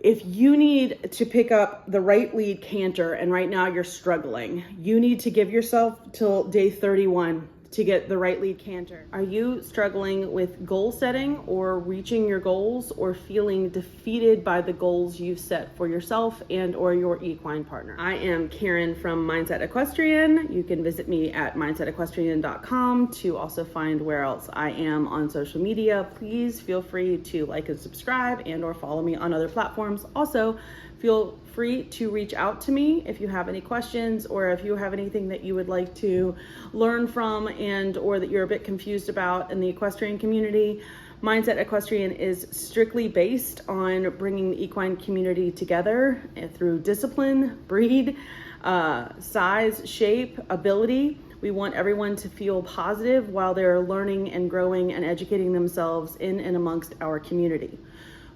If you need to pick up the right lead canter and right now you're struggling, you need to give yourself till day 31 to get the right lead canter. Are you struggling with goal setting or reaching your goals, or feeling defeated by the goals you've set for yourself and or your equine partner? I am Karen from Mindset Equestrian. You can visit me at mindsetequestrian.com to also find where else I am on social media. Please feel free to like and subscribe and or follow me on other platforms. Also, feel free to reach out to me if you have any questions, or if you have anything that you would like to learn from and or that you're a bit confused about in the equestrian community. Mindset Equestrian is strictly based on bringing the equine community together through discipline, breed, size, shape, ability. We want everyone to feel positive while they're learning and growing and educating themselves in and amongst our community.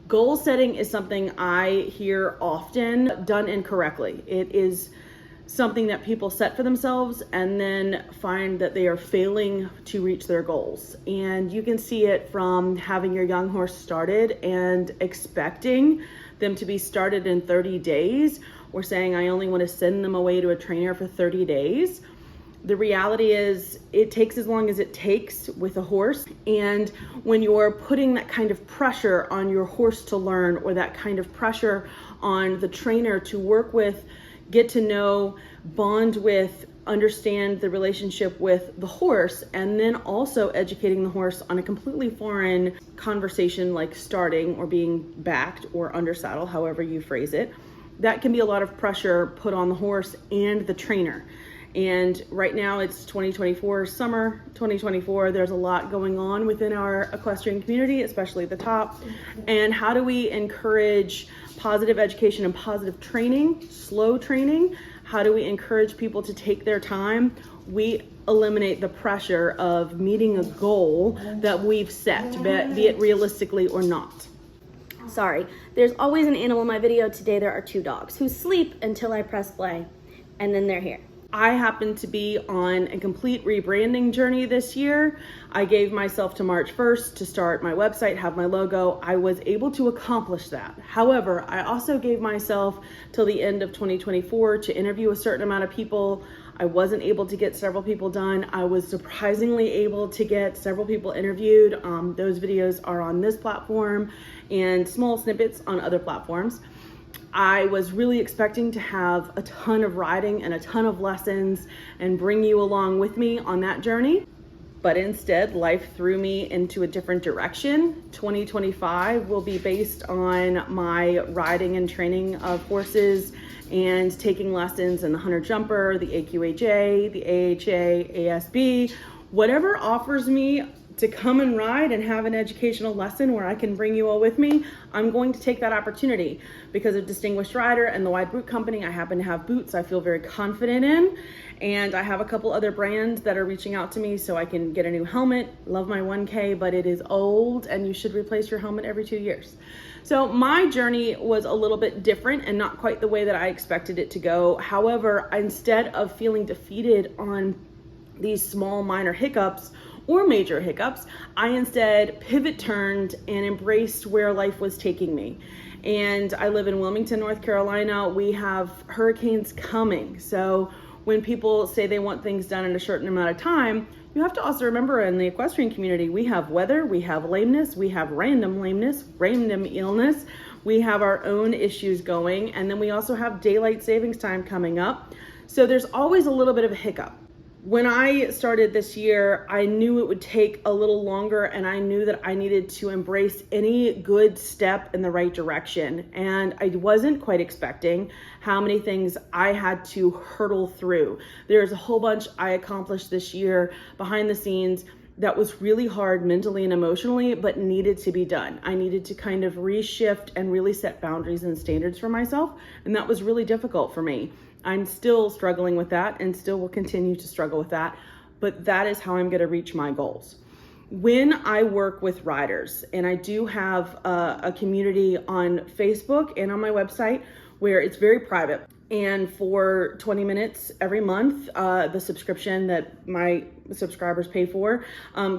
Goal setting is something I hear often done incorrectly. It is something that people set for themselves and then find that they are failing to reach their goals. And you can see it from having your young horse started and expecting them to be started in 30 days, or saying, I only want to send them away to a trainer for 30 days. The reality is it takes as long as it takes with a horse. And when you're putting that kind of pressure on your horse to learn, or that kind of pressure on the trainer to work with, get to know, bond with, understand the relationship with the horse, and then also educating the horse on a completely foreign conversation like starting or being backed or under saddle, however you phrase it, that can be a lot of pressure put on the horse and the trainer. And right now it's 2024, summer 2024. There's a lot going on within our equestrian community, especially at the top. And how do we encourage positive education and positive training, slow training? How do we encourage people to take their time? We eliminate the pressure of meeting a goal that we've set, be it realistically or not. Sorry, there's always an animal in my video. Today there are 2 dogs who sleep until I press play, and then they're here. I happen to be on a complete rebranding journey this year. I gave myself to March 1st to start my website, have my logo. I was able to accomplish that. However, I also gave myself till the end of 2024 to interview a certain amount of people. I wasn't able to get several people done. I was surprisingly able to get several people interviewed. Those videos are on this platform and small snippets on other platforms. I was really expecting to have a ton of riding and a ton of lessons and bring you along with me on that journey. But instead, life threw me into a different direction. 2025 will be based on my riding and training of horses and taking lessons in the hunter jumper, the AQHA, the AHA, ASB, whatever offers me to come and ride and have an educational lesson where I can bring you all with me. I'm going to take that opportunity. Because of Distinguished Rider and the Wide Boot Company, I happen to have boots I feel very confident in. And I have a couple other brands that are reaching out to me so I can get a new helmet. Love my 1K, but it is old and you should replace your helmet every 2 years. So my journey was a little bit different and not quite the way that I expected it to go. However, instead of feeling defeated on these small minor hiccups or major hiccups, I instead pivot turned and embraced where life was taking me. And I live in Wilmington, North Carolina. We have hurricanes coming. So when people say they want things done in a certain amount of time, you have to also remember in the equestrian community, we have weather, we have lameness, we have random lameness, random illness. We have our own issues going. And then we also have daylight savings time coming up. So there's always a little bit of a hiccup. When I started this year, I knew it would take a little longer, and I knew that I needed to embrace any good step in the right direction. And I wasn't quite expecting how many things I had to hurdle through. There's a whole bunch I accomplished this year behind the scenes that was really hard mentally and emotionally, but needed to be done. I needed to kind of reshift and really set boundaries and standards for myself. And that was really difficult for me. I'm still struggling with that and still will continue to struggle with that, but that is how I'm going to reach my goals. When I work with riders, and I do have a community on Facebook and on my website where it's very private, and for 20 minutes every month, the subscription that my subscribers pay for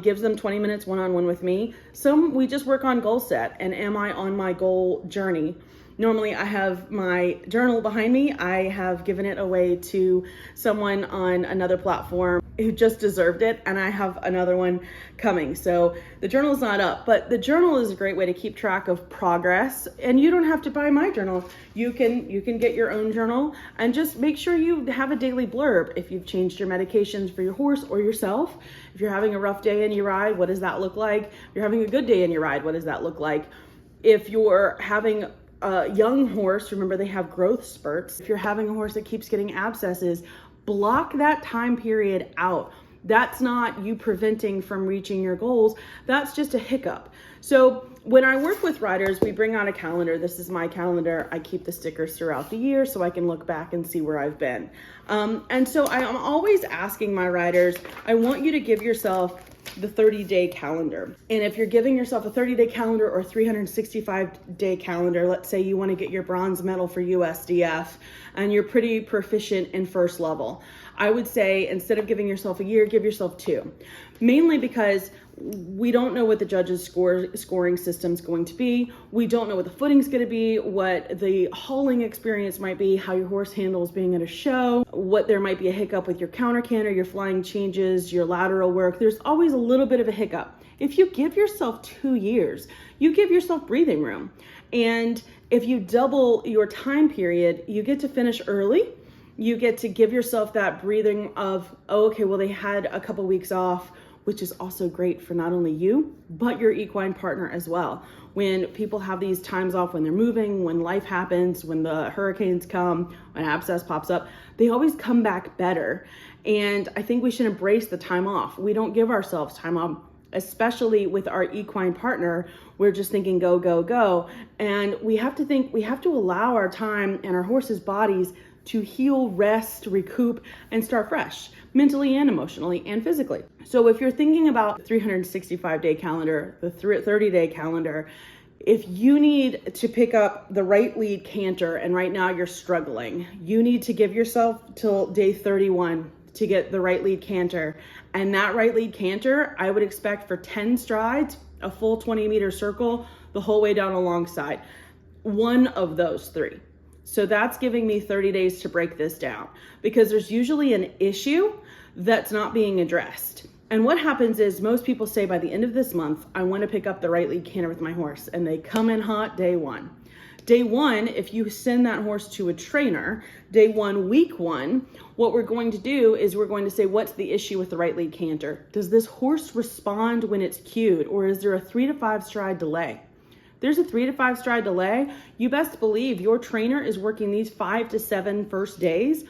gives them 20 minutes one-on-one with me. Some we just work on goal set and am I on my goal journey. Normally I have my journal behind me. I have given it away to someone on another platform who just deserved it, and I have another one coming. So the journal is not up, but the journal is a great way to keep track of progress. And you don't have to buy my journal. You can get your own journal, and just make sure you have a daily blurb. If you've changed your medications for your horse or yourself, if you're having a rough day in your ride, what does that look like? If you're having a good day in your ride, what does that look like? If you're having a young horse, remember they have growth spurts. If you're having a horse that keeps getting abscesses, block that time period out. That's not you preventing from reaching your goals. That's just a hiccup. So when I work with riders, we bring out a calendar. This is my calendar. I keep the stickers throughout the year so I can look back and see where I've been. And so I'm always asking my riders, I want you to give yourself the 30-day calendar. And if you're giving yourself a 30-day calendar or a 365-day calendar, let's say you want to get your bronze medal for USDF and you're pretty proficient in first level, I would say instead of giving yourself a year, give yourself 2. Mainly because we don't know what the judges' scoring system is going to be. We don't know what the footing's going to be, what the hauling experience might be, how your horse handles being at a show, what there might be a hiccup with your counter canter, your flying changes, your lateral work. There's always a little bit of a hiccup. If you give yourself 2 years, you give yourself breathing room. And if you double your time period, you get to finish early. You get to give yourself that breathing of, oh, okay, well, they had a couple weeks off, which is also great for not only you, but your equine partner as well. When people have these times off, when they're moving, when life happens, when the hurricanes come, when abscess pops up, they always come back better. And I think we should embrace the time off. We don't give ourselves time off, especially with our equine partner. We're just thinking go, go, go. And we have to allow our time and our horses' bodies to heal, rest, recoup, and start fresh, mentally and emotionally and physically. So if you're thinking about the 365-day calendar, the 30-day calendar, if you need to pick up the right lead canter and right now you're struggling, you need to give yourself till day 31 to get the right lead canter. And that right lead canter, I would expect for 10 strides, a full 20-meter circle, the whole way down alongside. One of those 3. So that's giving me 30 days to break this down, because there's usually an issue that's not being addressed. And what happens is most people say by the end of this month, I want to pick up the right lead canter with my horse, and they come in hot day 1. Day 1, if you send that horse to a trainer, day 1, week 1, what we're going to do is we're going to say, what's the issue with the right lead canter? Does this horse respond when it's cued, or is there a 3 to 5 stride delay? There's a 3 to 5 stride delay. You best believe your trainer is working these 5 to 7 first days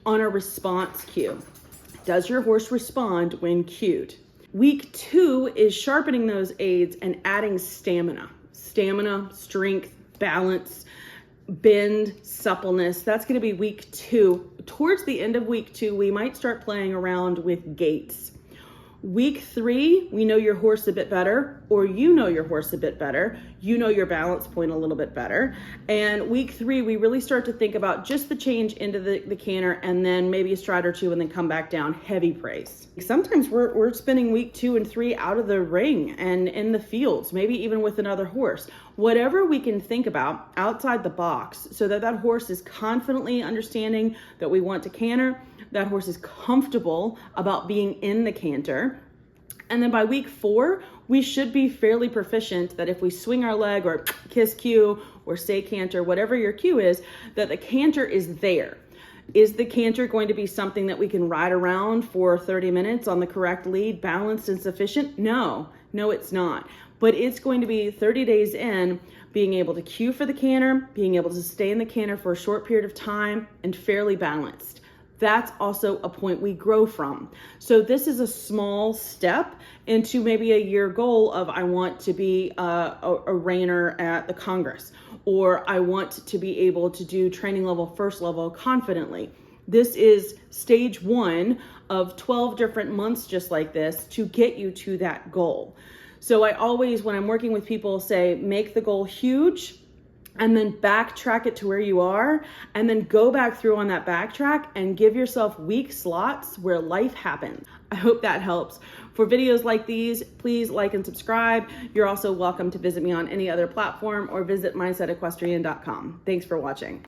on a response cue. Does your horse respond when cued? Week 2 is sharpening those aids and adding stamina. Stamina, strength, balance, bend, suppleness. That's going to be week 2. Towards the end of week 2, we might start playing around with gaits. Week 3, we know your horse a bit better, or you know your horse a bit better. You know your balance point a little bit better. And week 3, we really start to think about just the change into the canter, and then maybe a stride or 2, and then come back down, heavy praise. Sometimes we're spending week 2 and 3 out of the ring and in the fields, maybe even with another horse. Whatever we can think about outside the box so that that horse is confidently understanding that we want to canter, that horse is comfortable about being in the canter. And then by week 4, we should be fairly proficient that if we swing our leg or kiss cue or say canter, whatever your cue is, that the canter is there. Is the canter going to be something that we can ride around for 30 minutes on the correct lead, balanced and sufficient? No, it's not. But it's going to be 30 days in, being able to cue for the canter, being able to stay in the canter for a short period of time, and fairly balanced. That's also a point we grow from. So this is a small step into maybe a year goal of I want to be a reiner at the Congress, or I want to be able to do training level, first level confidently. This is stage 1 of 12 different months just like this to get you to that goal. So I always, when I'm working with people, say, make the goal huge, and then backtrack it to where you are, and then go back through on that backtrack and give yourself week slots where life happens. I hope that helps. For videos like these, please like and subscribe. You're also welcome to visit me on any other platform or visit mindsetequestrian.com. Thanks for watching.